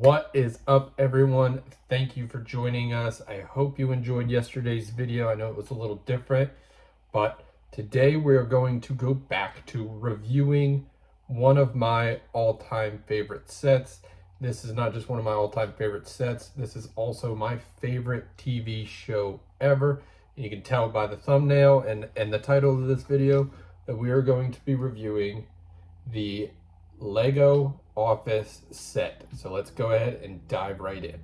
What is up, everyone? Thank you for joining us. I hope you enjoyed yesterday's video. I know it was a little different, but today we're going to go back to reviewing one of my all-time favorite sets. This is not just one of my all-time favorite sets. This is also my favorite TV show ever. And you can tell by the thumbnail and the title of this video that we are going to be reviewing the Lego Office set. So let's go ahead and dive right in.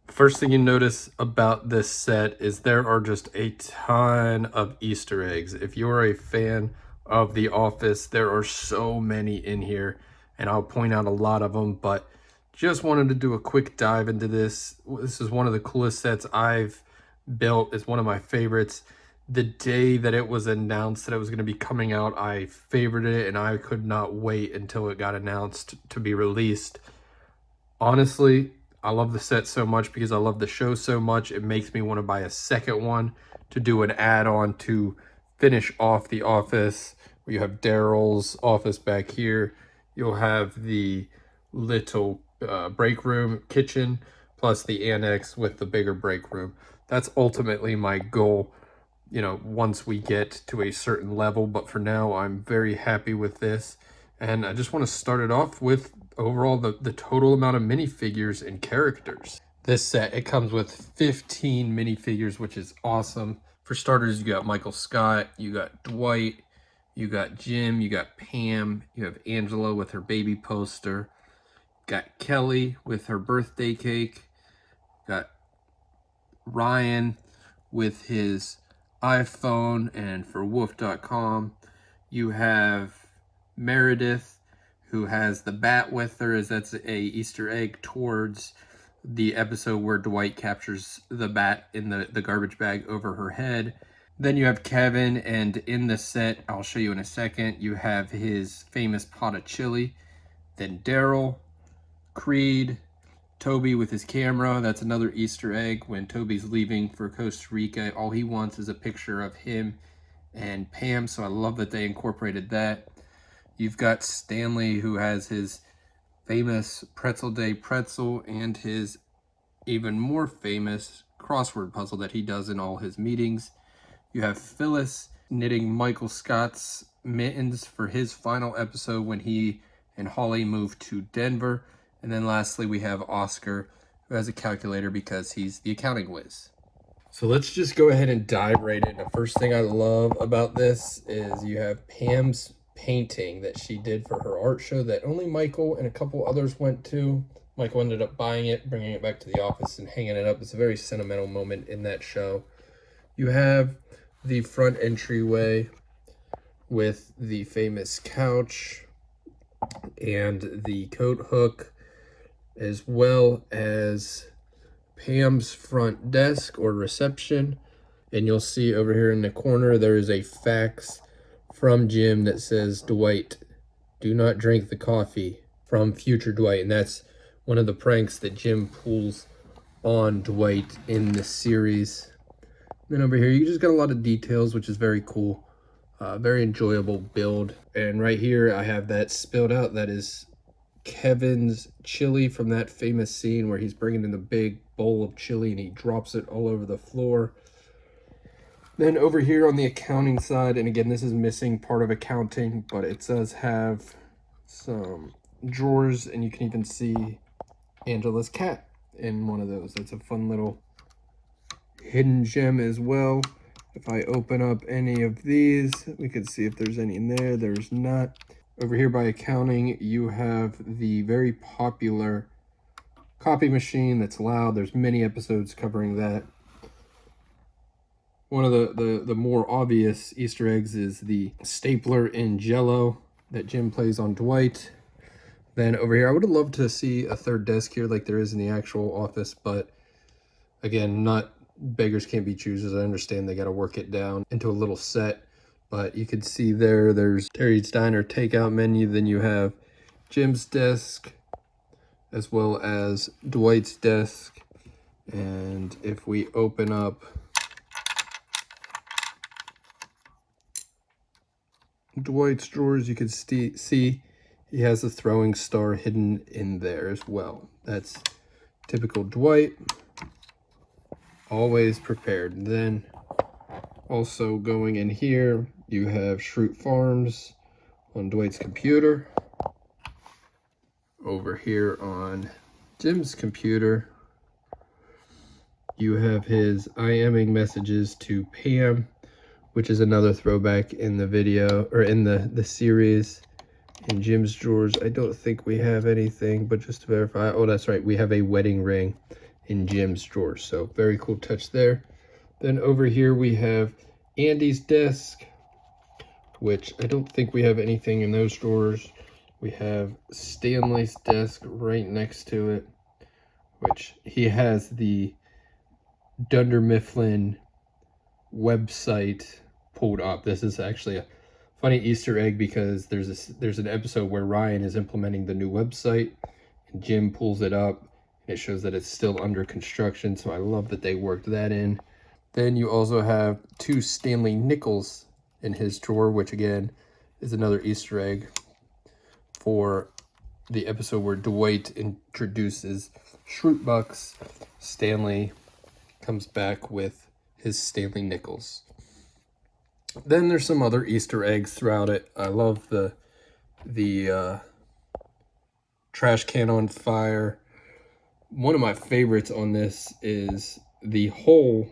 First thing you notice about this set is there are just a ton of Easter eggs. If you're a fan of The Office, there are so many in here, and I'll point out a lot of them, but just wanted to do a quick dive into this. This is one of the coolest sets I've built. It's one of my favorites. The day that it was announced that it was going to be coming out, I favorited it, and I could not wait until it got announced to be released. Honestly, I love the set so much because I love the show so much. It makes me want to buy a second one to do an add-on to finish off The Office. You have Daryl's office back here. You'll have the little break room kitchen, plus the annex with the bigger break room. That's ultimately my goal, you know, once we get to a certain level. But for now, I'm very happy with this. And I just want to start it off with overall the total amount of minifigures and characters. This set, it comes with 15 minifigures, which is awesome. For starters, you got Michael Scott, you got Dwight, you got Jim, you got Pam, you have Angela with her baby poster, got Kelly with her birthday cake, got Ryan with his iPhone and for wolf.com. You have Meredith, who has the bat with her, as that's a Easter egg towards the episode where Dwight captures the bat in the garbage bag over her head. Then you have Kevin, and in the set, I'll show you in a second, you have his famous pot of chili. Then Daryl, Creed, Toby with his camera. That's another Easter egg. When Toby's leaving for Costa Rica, all he wants is a picture of him and Pam, so I love that they incorporated that. You've got Stanley, who has his famous Pretzel Day pretzel and his even more famous crossword puzzle that he does in all his meetings. You have Phyllis knitting Michael Scott's mittens for his final episode when he and Holly move to Denver. And then lastly, we have Oscar, who has a calculator because he's the accounting whiz. So let's just go ahead and dive right in. The first thing I love about this is you have Pam's painting that she did for her art show that only Michael and a couple others went to. Michael ended up buying it, bringing it back to the office and hanging it up. It's a very sentimental moment in that show. You have the front entryway with the famous couch and the coat hook, as well as Pam's front desk or reception. And you'll see over here in the corner there is a fax from Jim that says, Dwight, do not drink the coffee, from future Dwight. And that's one of the pranks that Jim pulls on Dwight in this series. Then over here you just got a lot of details, which is very cool. Very enjoyable build. And right here I have that spilled out. That is Kevin's chili from that famous scene where he's bringing in the big bowl of chili and he drops it all over the floor. Then over here on the accounting side, and again, this is missing part of accounting, but it does have some drawers, and you can even see Angela's cat in one of those. That's a fun little hidden gem as well. If I open up any of these, we can see if there's any in there. There's not. Over here by accounting, you have the very popular copy machine that's loud. There's many episodes covering that. One of the more obvious Easter eggs is the stapler in Jell-O that Jim plays on Dwight. Then over here, I would have loved to see a third desk here like there is in the actual office, but again, not beggars can't be choosers. I understand they got to work it down into a little set, but you can see there's Terry's Diner takeout menu. Then you have Jim's desk as well as Dwight's desk. And if we open up Dwight's drawers, you can see he has a throwing star hidden in there as well. That's Typical Dwight, always prepared. And then also going in here, you have Shroot Farms on Dwight's computer. Over here on Jim's computer, you have his IMing messages to Pam, which is another throwback in the video, or in the series. In Jim's drawers, I don't think we have anything, but just to verify, oh, that's right, we have a wedding ring in Jim's drawers, so very cool touch there. Then over here we have Andy's desk, which I don't think we have anything in those drawers. We have Stanley's desk right next to it, which he has the Dunder Mifflin website pulled up. This is actually a funny Easter egg because there's an episode where Ryan is implementing the new website and Jim pulls it up and it shows that it's still under construction. So I love that they worked that in. Then you also have 2 Stanley nickels in his drawer, which again is another Easter egg for the episode where Dwight introduces Shroot Bucks. Stanley comes back with his Stanley nickels. Then there's some other Easter eggs throughout it. I love the trash can on fire. One of my favorites on this is the hole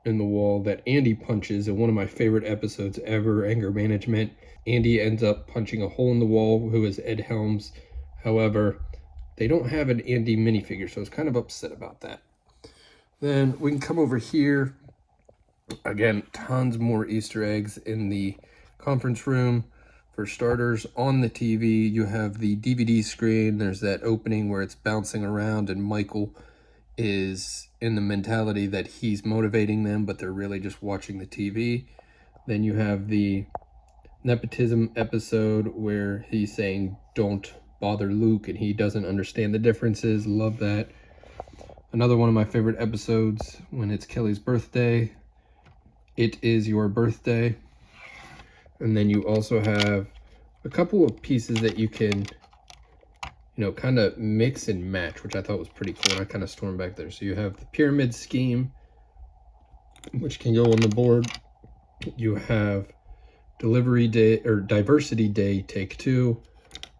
in the wall that Andy punches in one of my favorite episodes ever, Anger Management. Andy ends up punching a hole in the wall, who is Ed Helms. However, they don't have an Andy minifigure, so I was kind of upset about that. Then we can come over here. Again, tons more Easter eggs in the conference room. For starters, on the TV, you have the DVD screen. There's that opening where it's bouncing around and Michael is in the mentality that he's motivating them, but they're really just watching the TV. Then you have the nepotism episode where he's saying, "Don't bother Luke," and he doesn't understand the differences. Love that. Another one of my favorite episodes when it's Kelly's birthday. It is your birthday. And then you also have a couple of pieces that you can, kind of mix and match, which I thought was pretty cool. And I kind of stormed back there. So you have the pyramid scheme, which can go on the board. You have Delivery Day, or Diversity Day Take 2,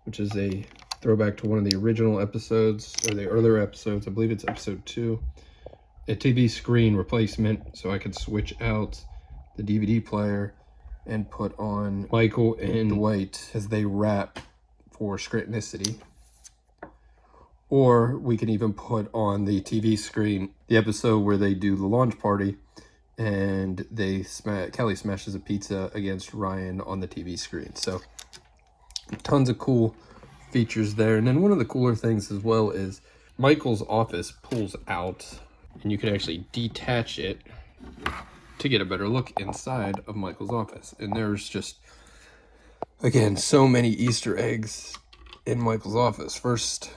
which is a throwback to one of the original episodes, or the earlier episodes. I believe it's episode 2. A TV screen replacement, so I could switch out the DVD player and put on Michael and Dwight as they rap for Scrantonicity. Or we can even put on the TV screen the episode where they do the launch party and Kelly smashes a pizza against Ryan on the TV screen. So tons of cool features there. And then one of the cooler things as well is Michael's office pulls out and you can actually detach it to get a better look inside of Michael's office. And there's just, again, so many Easter eggs in Michael's office. First,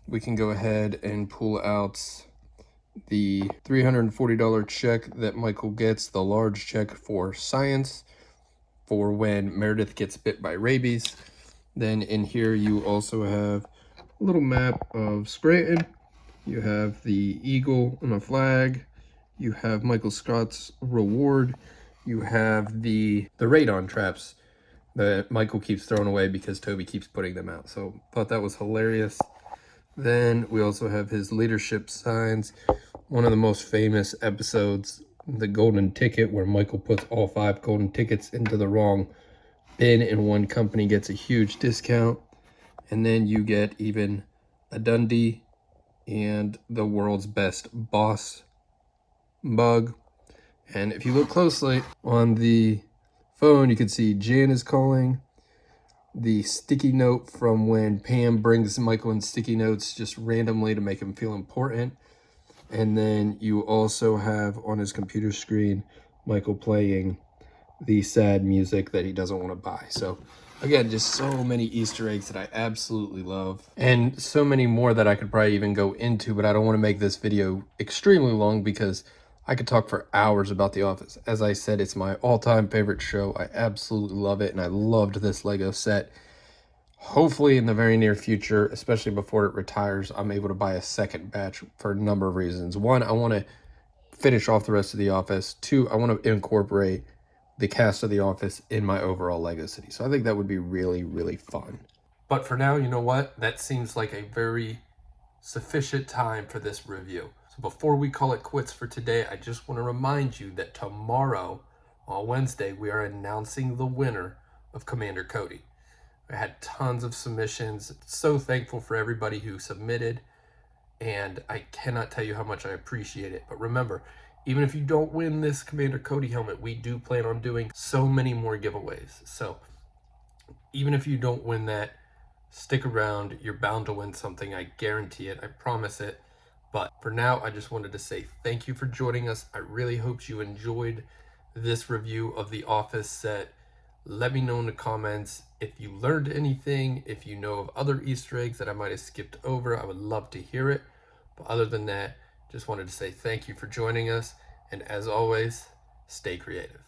we can go ahead and pull out the $340 check that Michael gets, the large check for science, for when Meredith gets bit by rabies. Then in here you also have a little map of Scranton. You have the eagle and a flag. You have Michael Scott's reward. You have the radon traps that Michael keeps throwing away because Toby keeps putting them out. So thought that was hilarious. Then we also have his leadership signs. One of the most famous episodes, the golden ticket, where Michael puts all 5 golden tickets into the wrong bin and one company gets a huge discount. And then you get even a Dundee and the world's best boss bug. And if you look closely on the phone, you can see Jan is calling. The sticky note from when Pam brings Michael in sticky notes just randomly to make him feel important. And then you also have on his computer screen Michael playing the sad music that he doesn't want to buy. So again, just so many Easter eggs that I absolutely love, and so many more that I could probably even go into, but I don't want to make this video extremely long because I could talk for hours about The Office. As I said, it's my all-time favorite show. I absolutely love it, and I loved this Lego set. Hopefully in the very near future, especially before it retires, I'm able to buy a second batch for a number of reasons. One, I want to finish off the rest of The Office. Two, I want to incorporate the cast of The Office in my overall legacy. So I think that would be really, really fun. But for now, you know what? That seems like a very sufficient time for this review. So before we call it quits for today, I just want to remind you that tomorrow, on Wednesday, we are announcing the winner of Commander Cody. I had tons of submissions. So thankful for everybody who submitted, and I cannot tell you how much I appreciate it. But remember, even if you don't win this Commander Cody helmet, we do plan on doing so many more giveaways. So even if you don't win that, stick around. You're bound to win something. I guarantee it. I promise it. But for now, I just wanted to say thank you for joining us. I really hope you enjoyed this review of the Office set. Let me know in the comments if you learned anything, if you know of other Easter eggs that I might have skipped over. I would love to hear it. But other than that, just wanted to say thank you for joining us. And as always, stay creative.